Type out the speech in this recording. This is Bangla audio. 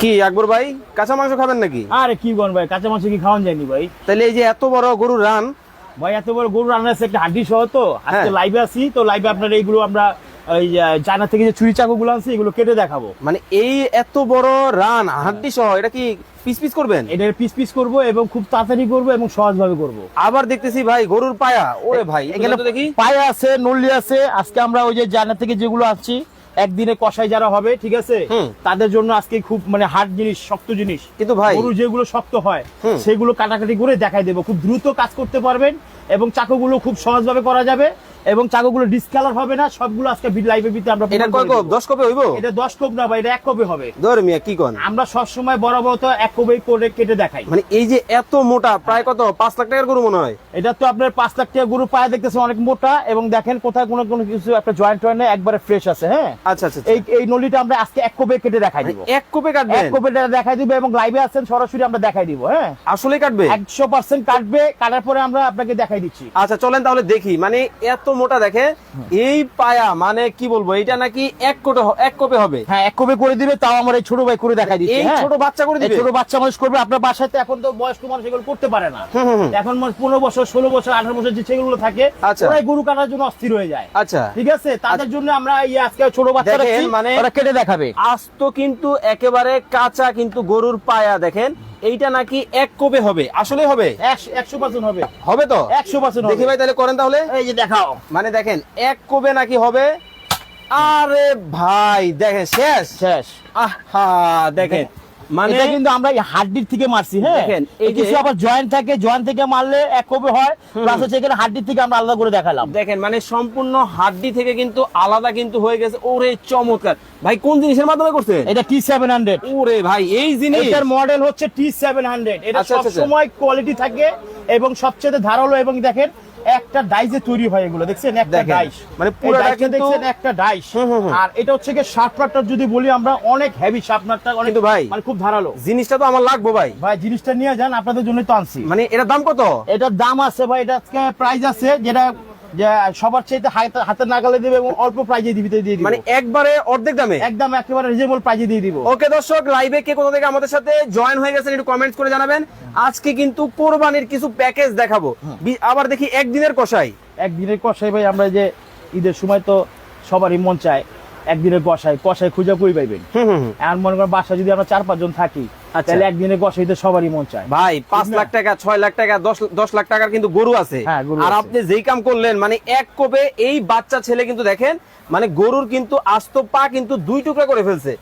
কি আকবর ভাই কাঁচা মাংস খাবেন নাকি? আরে কি বল ভাই, কাঁচা মাংস কি খাওয়ান যায়নি ভাই? তাহলে এই যে এত বড় গরুর রান, ভাই এত বড় গরু রান্না আছে একটা হাড্ডি সহ, তো আজকে লাইভে আছি, তো লাইভে আপনার এইগুলো আমরা ওই চায়না থেকে যে ছুরি চাকুগুলো আনছি এগুলো কেটে দেখাবো। মানে এই এত বড় রান হাড্ডি সহ এটা কি পিস পিস করবেন? এটা পিস পিস করবো এবং খুব তাড়াতাড়ি করবো এবং সহজ ভাবে করবো। আবার দেখতেছি ভাই গরুর পায়া, ওরে ভাই এখানে তো দেখি পায়ে আছে, নল্লি আছে। আজকে আমরা ওই যে চায়না থেকে যেগুলো আনছি একদিনে কষাই যারা হবে, ঠিক আছে, তাদের জন্য আজকে খুব মানে হার্ড জিনিস, শক্ত জিনিস। কিন্তু ভাই গরু যেগুলো শক্ত হয় সেগুলো কাটাকাটি করে দেখাই দেবো, খুব দ্রুত কাজ করতে পারবেন এবং চাকুগুলো খুব সহজভাবে করা যাবে এবং চাকুগুলো ডিসকালার হবে না। সবগুলো আজকে লাইভের ভিতরে আমরা এটা কয় কোপ? 10 কোপে হইবো? এটা 10 কোপ না ভাই, এটা 1 কোপে হবে। ধর মিয়া কি কোন, আমরা সব সময় বরাবর তো 1 কোপে করে কেটে দেখাই। মানে এই যে এত মোটা, প্রায় কত 5 লাখ টাকার গরু মনে হয়। এটা তো আপনার 5 লাখ টাকা গরু পায়ে দেখতেছেন, অনেক মোটা এবং দেখেন কোথায় কোনো কোনো কিছু একটা জয়েন্ট টয়েন্ট নেই, একবারে ফ্রেশ আছে। হ্যাঁ আচ্ছা আচ্ছা, এই নলিটা আমরা আজকে 1 কোপে কেটে দেখাই দিব। 1 কোপে কাটবেন? 1 কোপে দেখাই দিব এবং লাইভে আছেন সরাসরি আমরা দেখাই দিব। হ্যাঁ আসলে কাটবে? 100% কাটবে, কাটার পরে আমরা আপনাকে দেখাই দিচ্ছি। আচ্ছা চলেন তাহলে দেখি। মানে এত মোটা দেখে এই পায়া, মানে কি বলবো, এটা নাকি 1 কোপে হবে? হ্যাঁ 1 কোপে করে দিবে, তাও আমার এই ছোট ভাই করে দেখাই দিচ্ছি। এই ছোট বাচ্চা করে দিবে? ছোট বাচ্চা মানুষ করবে। আপনার বাসাতে এখন তো বয়স্ক মানুষ এগুলো করতে পারে না। এখন 15 বছর 16 বছর 18 বছর যে ছেলেগুলো থাকে ওরাই গরু কাটার জন্য অস্থির হয়ে যায়। আচ্ছা ঠিক আছে, তাদের জন্য আমরা এই আজকে ছোট বাচ্চা রাখছি, মানে ওরা কেটে দেখাবে। আস্ত কিন্তু একেবারে কাঁচা কিন্তু গরুর পায়া দেখেন, এইটা নাকি 1 কোপে হবে। আসলে হবে? 100% হবে। হবে তো? 100% হবে। দেখি ভাই তাহলে করেন তাহলে। এই যে দেখাও, মানে দেখেন 1 কোপে নাকি হবে। আরে ভাই দেখেন শেষ শেষ। আহা দেখেন, মানে এটা কিন্তু আমরা এই হাড্ডির থেকে মারছি। হ্যাঁ দেখেন এই কিছু আবার জয়েন্ট থাকে, জয়েন্ট থেকে মারলে 1 কোপে হয়, প্লাস হচ্ছে এখানে হাড্ডির থেকে আমরা আলাদা করে দেখালাম। দেখেন মানে সম্পূর্ণ হাড্ডি থেকে কিন্তু আলাদা কিন্তু হয়ে গেছে। ওরে চমৎকার ভাই, কোন জিনিসের মাধ্যমে করছেন এটা T700। ওরে ভাই এই জিনিস, এটার মডেল হচ্ছে T700। এটা আচ্ছা, সব আচ্ছা, সময় কোয়ালিটি থাকে এবং সবচেয়ে ধারালো। এবং দেখেন একটা ডাইসে তৈরি হয় এগুলো, দেখছেন একটা ডাইস, মানে পুরোটা কিন্তু দেখছেন একটা ডাইস। আর এটা হচ্ছে কি শার্পনারটা যদি বলি আমরা, অনেক হেভি শার্পনারটা, অনেক কিন্তু ভাই মানে খুব ধারালো। জিনিসটা তো আমার লাগবে ভাই। ভাই জিনিসটা নিয়ে যান, আপনাদের জন্য তো আনছি। মানে এটার দাম কত? এটার দাম আছে ভাই, এটা আজকে প্রাইস আছে যেটা যে সবার চাইতে হাতে নাগালে দিবে এবং অল্প প্রাইজে দিয়ে দিব, মানে একবারে অর্ধেক দামে, একদম একেবারে রিজনেবল প্রাইজে দিয়ে দিব। ওকে দর্শক, লাইভে কে কোথা থেকে আমাদের সাথে জয়েন হয়ে গেছেন একটু কমেন্টস করে জানাবেন। আজকে কিন্তু কোরবানির কিছু প্যাকেজ দেখাবো। আবার দেখি একদিনের কষাই। একদিনের কষাই ভাই, আমরা যে ঈদের সময় তো সবারই মন চায় একদিনের কষাই খুঁজে কই পাইবেন। আর মনে করেন বাসা যদি আমরা 4-5 জন থাকি, তাহলে একদিনের কষাইতে সবারই মন চায়। ভাই 5 লাখ টাকা 6 লাখ টাকা 10 লাখ টাকার কিন্তু গরু আছে। আর আপনি যেই কাম করলেন, মানে 1 কোপে এই বাচ্চা ছেলে কিন্তু দেখেন মানে গরুর কিন্তু আস্ত পা কিন্তু 2 টুকরা করে ফেলছে।